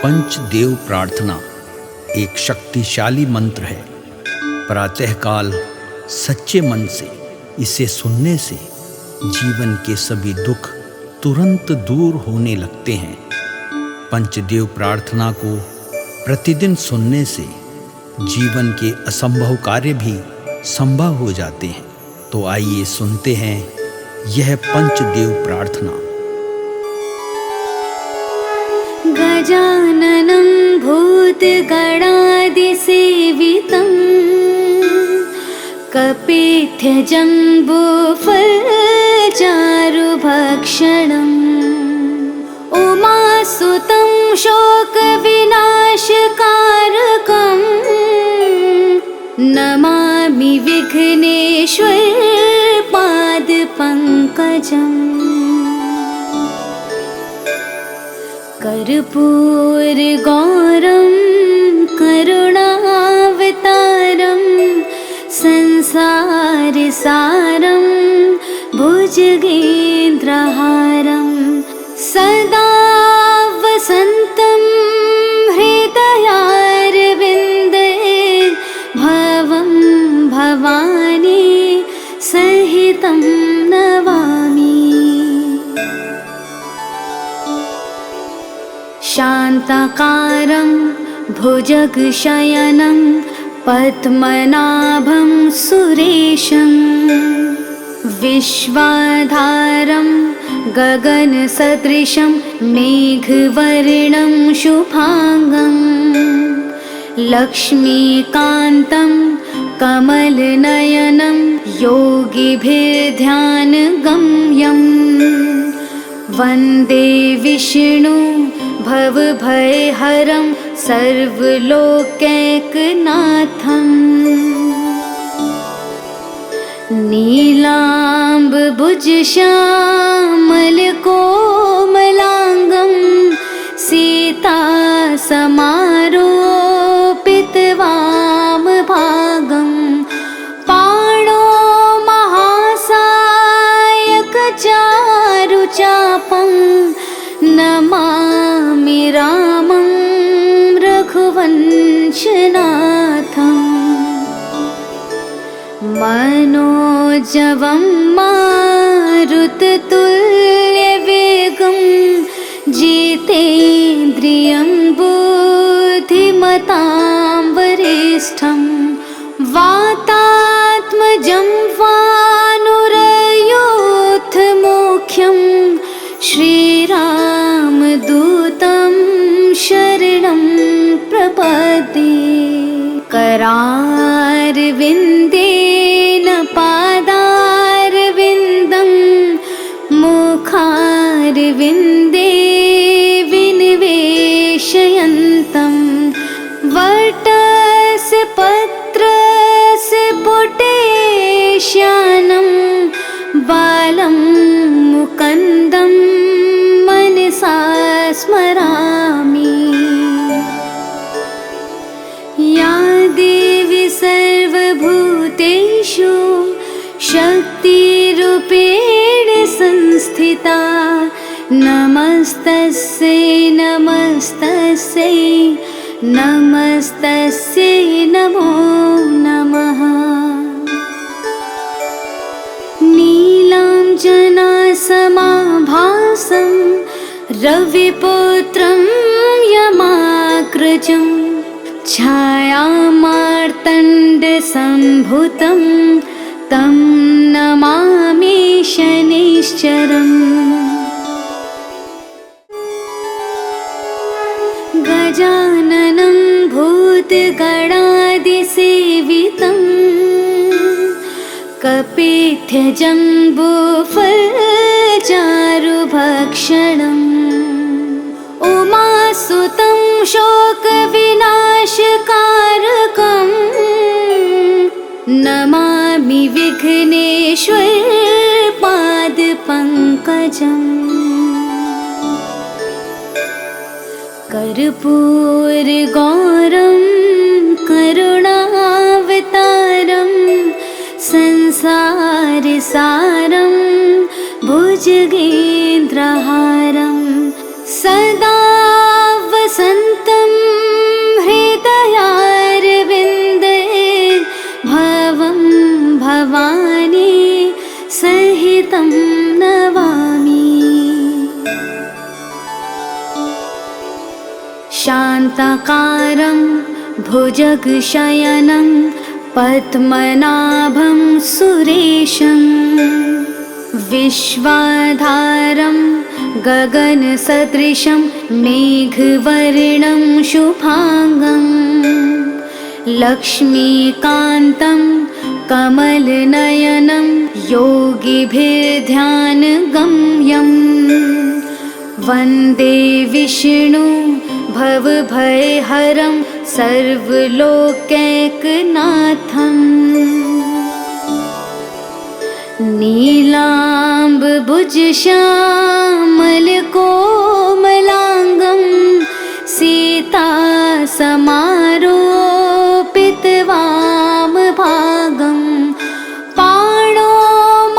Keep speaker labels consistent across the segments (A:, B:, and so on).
A: पंचदेव प्रार्थना एक शक्तिशाली मंत्र है। प्रातःकाल सच्चे मन से इसे सुनने से जीवन के सभी दुख तुरंत दूर होने लगते हैं। पंचदेव प्रार्थना को प्रतिदिन सुनने से जीवन के असंभव कार्य भी संभव हो जाते हैं। तो आइए सुनते हैं यह पंचदेव प्रार्थना।
B: गजाननं भूतगणादिसेवितं कपित्थजम्बूफलचारुभक्षणम् उमासुतं शोकविनाशकारकम् नमामि विघ्नेश्वर पादपङ्कजम्। कर्पूरगौरं करुणावतारं संसारसारं भुजगेन्द्रहारं सदा वसन्तं हृदयारविन्दे भवं भवानी सहितं नमामि। शान्ताकारं भुजगशयनं पद्मनाभं सुरेशं विश्वाधारं गगनसदृशं मेघवर्णं शुभांगं लक्ष्मीकान्तं कमलनयनं योगिभिर्ध्यानगम्यं वन्दे विष्णु भवभयहरं सर्वलोकैकनाथम्। नीलाम्बुजश्यामलकोमलाङ्गं सीतासमारोपितवामभागं पाणो महासायकचारुचापं नमामि रामं रघुवंशनाथम्। मनोजवं मारुततुल्यवेगं जितेन्द्रियं बुद्धिमतां वरिष्ठं वातात्मजं वानुरयूथमुख्यं श्रीरामदूतं शरणं प्रपद्ये। करारविन्देन पादारविन्दं मुखारविन्दे विनिवेशयन्तं वटस्य पत्रस्य पुटेश्यानं बालं मुकुन्दं मनसा स्मरामि। या देवी सर्वभूतेषु शक्तिरूपेण संस्थिता नमस्तस्यै नमस्तस्यै नमस्तस्यै नमो नमः। नीलाञ्जनासमाभासं रविपुत्रं यमाग्रजं छायामार्तण्डसम्भुतं तं नमामि शनैश्चरम्। गजाननं भूतगणादिसेवितं कपित्थजम्बूफलचारुभक्षणम् उमासुतं शोकविनाशकारकं नमामि विघ्नेश्वर पादपङ्कजम्। कर्पूरगौरं करुणावतारं संसारसारं भुजगेन्द्रहारं सदा वसन्तं नमामि। शान्ताकारं भुजगशयनं पद्मनाभं सुरेशं विश्वाधारं गगनसदृशं मेघवर्णं शुभांगं लक्ष्मीकान्तं कमलनयनं योगिभिर्ध्यानगम्यं वन्दे विष्णु भवभयहरं सर्वलोकैकनाथम्। नीलाम्बुजश्यामलकोमलाङ्गं सीतासमारोपितवामभागं पाणो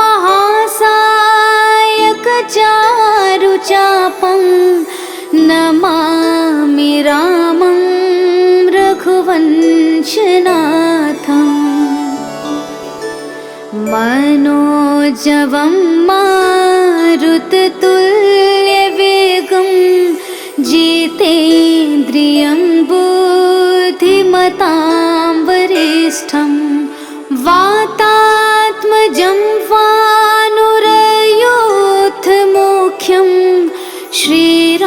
B: महासायकचारुचापं नमामि रामं रघुवंशनाथम्। मनोजवं मारुततुल्यवेगं जितेन्द्रियं बुद्धिमतां वरिष्ठं वातात्मजं वानुरयोधमुख्यं श्रीरामदूतं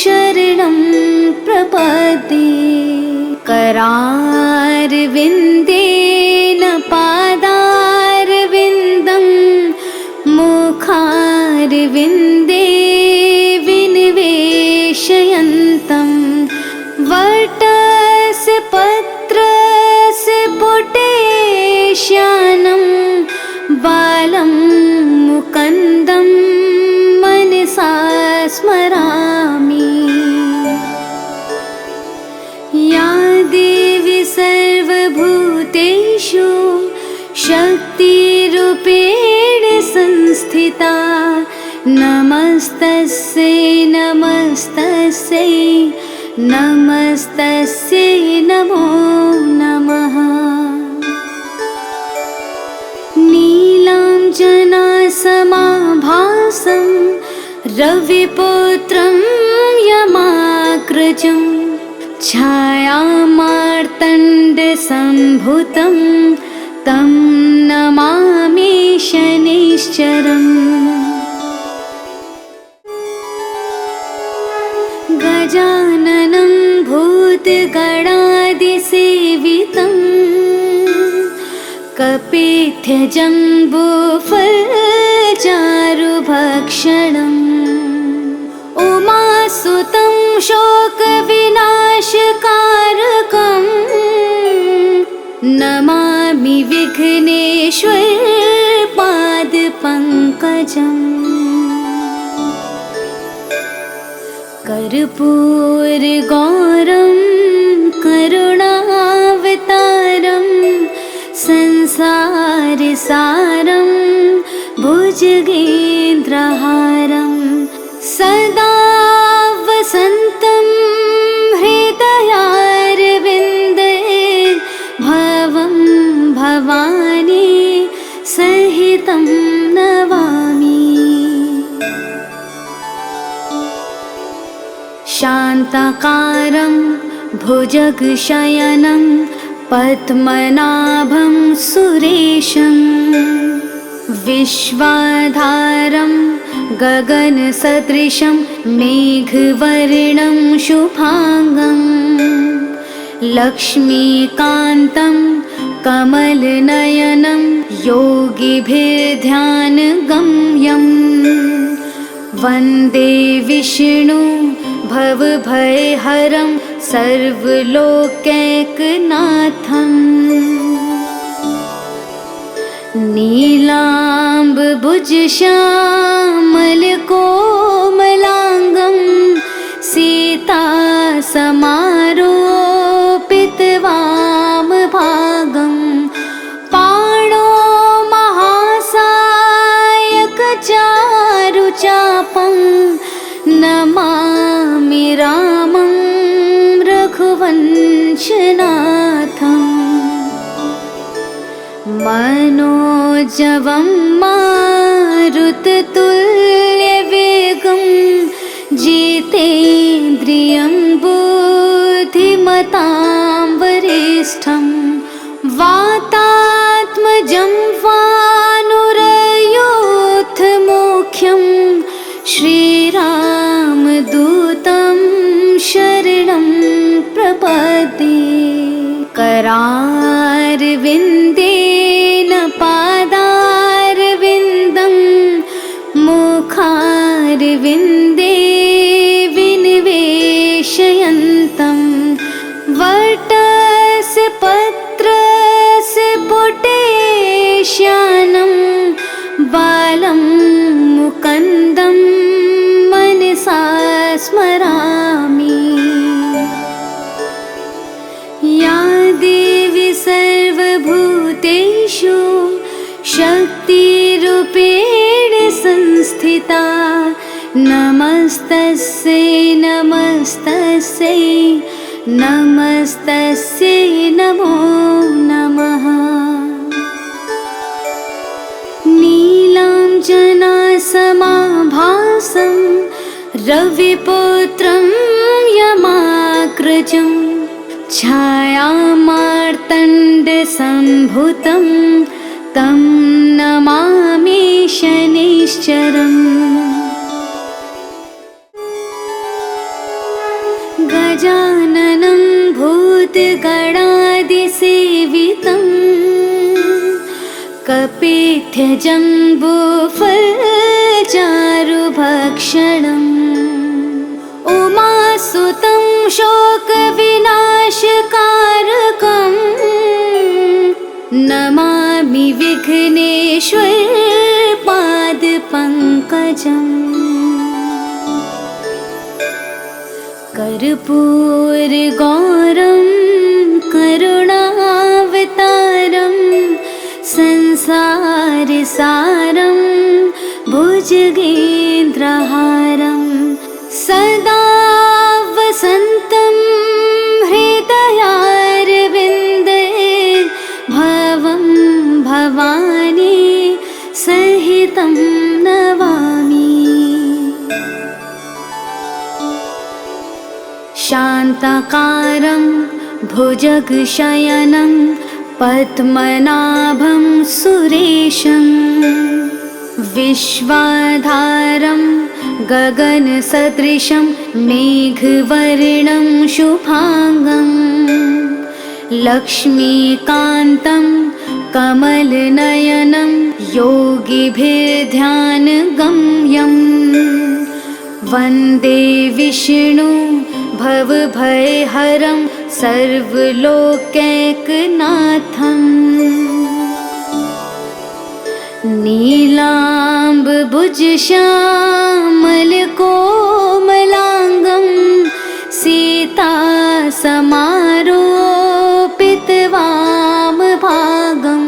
B: शरणं प्रपद्ये। करारविन्देन पादारविन्दं मुखारविन्दे विनिवेशयन्तं वटस्य पत्रस्य पुटेश्यानं बालं मुकुन्दं मनसा स्मरामि। या देवी सर्वभूतेषु शक्तिरूपेण संस्थिता नमस्तस्यै नमस्तस्यै नमस्तस्यै नमो नमः। नीलाञ्जनासमाभासं रविपुत्रं यमाग्रजं छायामार्तण्डसम्भुतं तं नमामि शनैश्चरम्। गजाननं भूतगणादिसेवितं कपित्थजम्बूफलचारुभक्षणम् उमासुतं शोकविनाशकारकं नमामि विघ्नेश्वरपादपङ्कजम्। कर्पूरगौरं करुणावतारं संसारसारं भुजगेन्द्रहारं सदा वसन्तं हृदयारविन्दे भवं भवानी सहितं नमामि। शान्ताकारं भुजगशयनं पद्मनाभं सुरेशं विश्वाधारं गगनसदृशं मेघवर्णं शुभांगं लक्ष्मीकान्तं कमलनयनं योगिभिर्ध्यानगम्यं वन्दे विष्णु भवभयहरं सर्वलोकैकनाथम्। नीलाम्बुजश्यामलकोमलाङ्गं सीतासमारोपितवामभागं पाणो महासायकचारुचापं नमामि रामं रघुवंशनाथम्। मनोजवं मनोजवं मारुततुल्यवेगं जितेन्द्रियं बुद्धिमतां वरिष्ठं वातात्मजं वानुरयोधमुख्यं श्रीरामदूतं शरणं प्रपद्ये। करारविन्देन पादारविन्दं मुखारविन्दे विनिवेशयन्तं वटस्य पत्रस्य पुटेश्यानं बालं मुकुन्दं मनसा स्मरामि। या देवी सर्वभूतेषु शक्तिरूपेण संस्थिता नमस्तस्यै नमस्तस्यै नमस्तस्यै नमो नमः। नीलाञ्जनासमाभासं रविपुत्रं यमाग्रजं छायामार्तण्डसम्भुतं तं नमामि शनैश्चरम्। गजाननं भूतगणादिसेवितं कपित्थजम्बूफलचारुभक्षणम् उमासुतं शोकविनाशकारकं नमामि विघ्नेश्वरपादपङ्कजम्। कर्पूरगौरं करुणावतारं संसारसारं भुजगेन्द्रहारं सदा वसन्तं हृदयारविन्दे भवं भवानी सहितं नमामि। शान्ताकारं भुजगशयनं पद्मनाभं सुरेशं विश्वाधारं गगनसदृशं मेघवर्णं शुभांगं लक्ष्मीकान्तं कमलनयनं योगिभिर्ध्यानगम्यं वन्दे विष्णु भवभयहरं सर्वलोकैकनाथम्। नीलाम्बुजश्यामलकोमलाङ्गं सीतासमारोपितवामभागं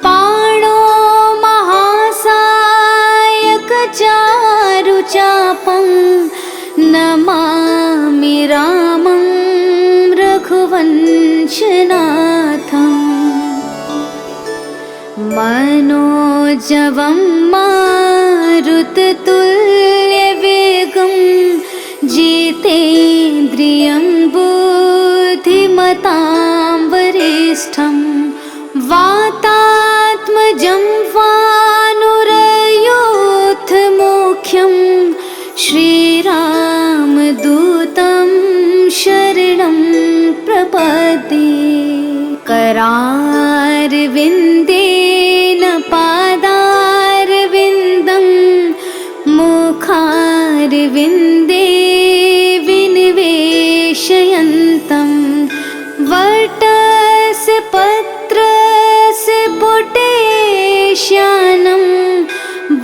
B: पाणो महासायकचारुचापं नमामि रामं रघुवंशनाथम्। मनोजवं मारुततुल्यवेगं जितेन्द्रियं बुद्धिमतां वरिष्ठं वातात्मजं वानुरयोधमुख्यं श्रीरामदूतं शरणं प्रपद्ये। करारविन्देन पादारविन्दं मुखारविन्दे विनिवेशयन्तं वटस्य पत्रस्य पुटेश्यानं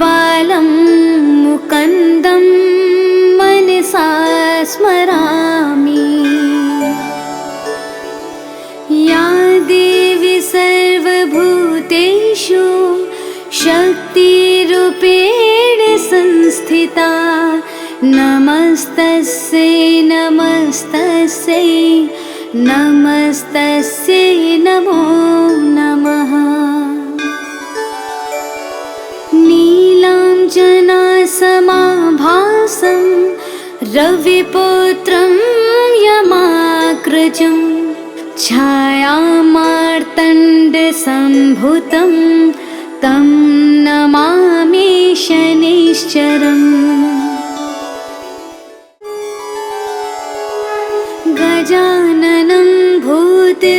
B: बालं मुकुन्दं मनसा स्मरामि। या देवी सर्वभूतेषु शक्तिरूपेण संस्थिता नमस्तस्यै नमस्तस्यै नमस्तस्यै नमो नमः। भासं रविपुत्रं यमाग्रजं छायामार्तण्डसम्भुतं तं नमामि शनिश्चरम्। गजाननं भूतगणादिसेवितं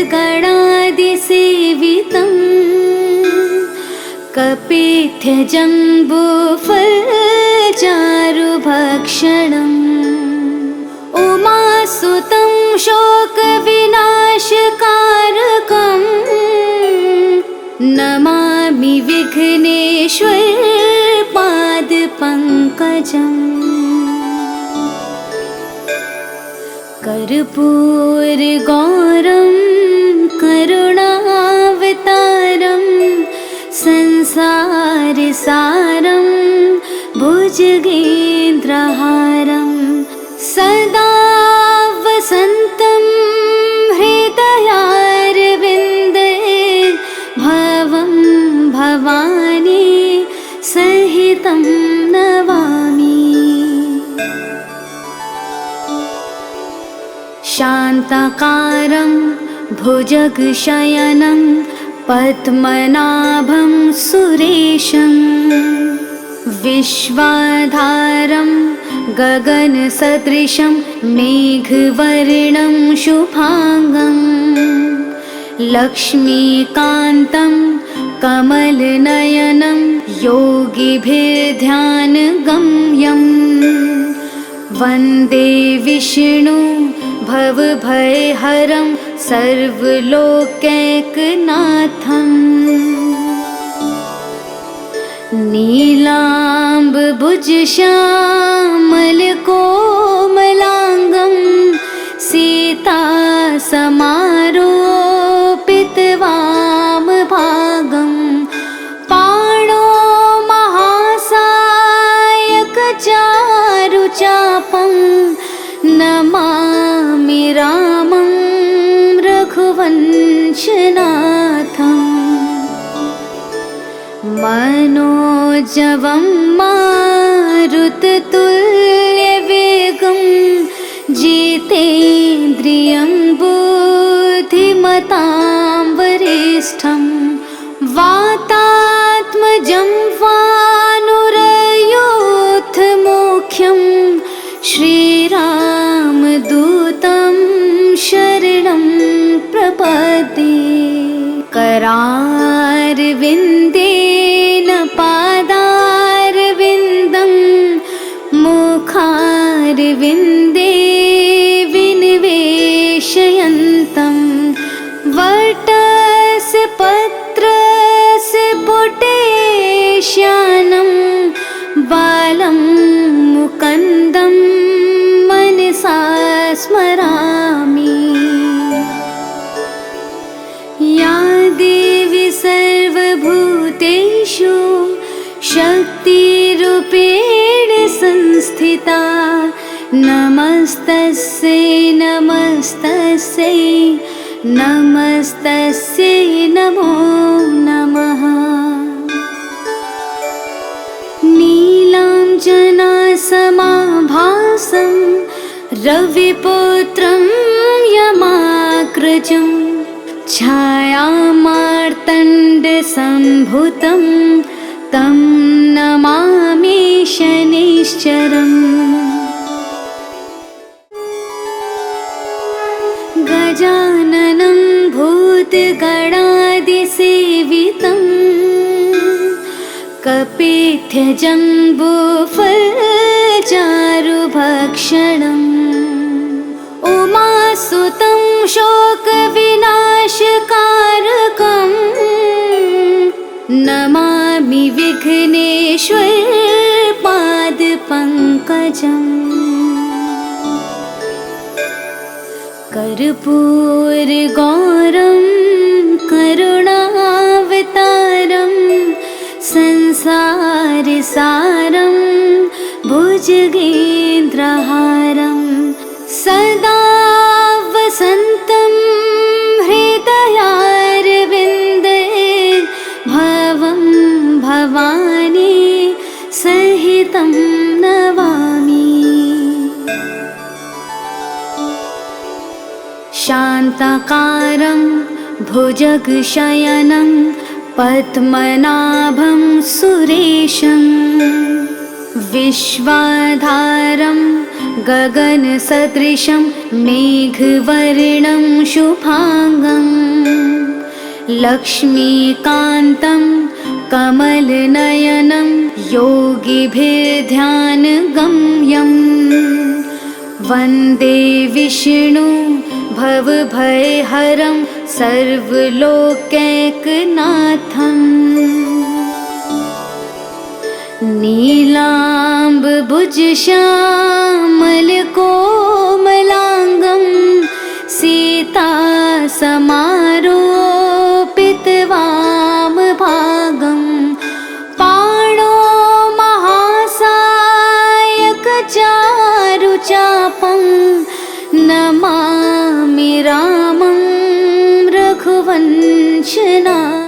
B: कपित्थजम्बूफलचारुभक्षणम् उमासुतं शोकविनाशकारकं नमामि विघ्नेश्वरपादपङ्कजम्। कर्पूरगौरं करुणावतारं संसारसारं भुजगेन्द्रहारं सदा वसन्तं हृदयारविन्दे भवं भवानी सहितं नमामि। शान्ताकारं भुजगशयनं पद्मनाभं सुरेशं विश्वाधारं गगनसदृशं मेघवर्णं शुभांगं लक्ष्मीकान्तं कमलनयनं योगिभिर्ध्यानगम्यं वन्दे विष्णु भवभयहरं सर्वलोकैकनाथम्। नीलाम्बुजश्यामलकोमलाङ्गं सीतासमारोपितवामभागं पाणो महासायकचारुचापं नमामि रामं रघुवंशनाथम्। मनोजवं मारुततुल्यवेगं जितेन्द्रियं बुद्धिमतां वरिष्ठं वातात्मजं वानुरयोधमुख्यं श्रीरामदूतं शरणं प्रपद्ये। करारविन्देन पादारविन्दं मुखारविन्दे विनिवेशयन्तं वटस्य पत्रस्य पुटेश्यानं बालं मुकुन्दं मनसा स्मरामि। या देवी सर्वभूतेषु शक्तिरूपेण संस्थिता नमस्तस्यै नमस्तस्यै नमस्तस्यै नमो नमः। नीलाञ्जनासमाभासं रविपुत्रं यमाग्रजं छायामार्तण्डसम्भुतं तं नमामि शनिश्चरम्। गजाननं भूतगणादिसेवितं कपित्थजम्बूफलचारुभक्षणम् उमासुतं शोकविनाशकारकं नमामि विघ्नेश्वरपादपङ्कजम्। कर्पूरगौरं करुणावतारं संसारसारं भुजगेन्द्रहारं सदा वसन्तं हृदयारविन्दे भवं भवानी सहितं नमामि। शान्तकारं भुजगशयनं पद्मनाभं सुरेशं विश्वाधारं गगनसदृशं मेघवर्णं शुभांगं लक्ष्मीकान्तं कमलनयनं योगिभिर्ध्यानगम्यं वन्दे विष्णु भवभयहरं सर्वलोकैकनाथम् नीलाम्बुजश्यामलकोमलाङ्गं सीतासमारोपितवामभागं पाणो महासायकचारुचापं नमामि रामं रघुवंशनाथम्।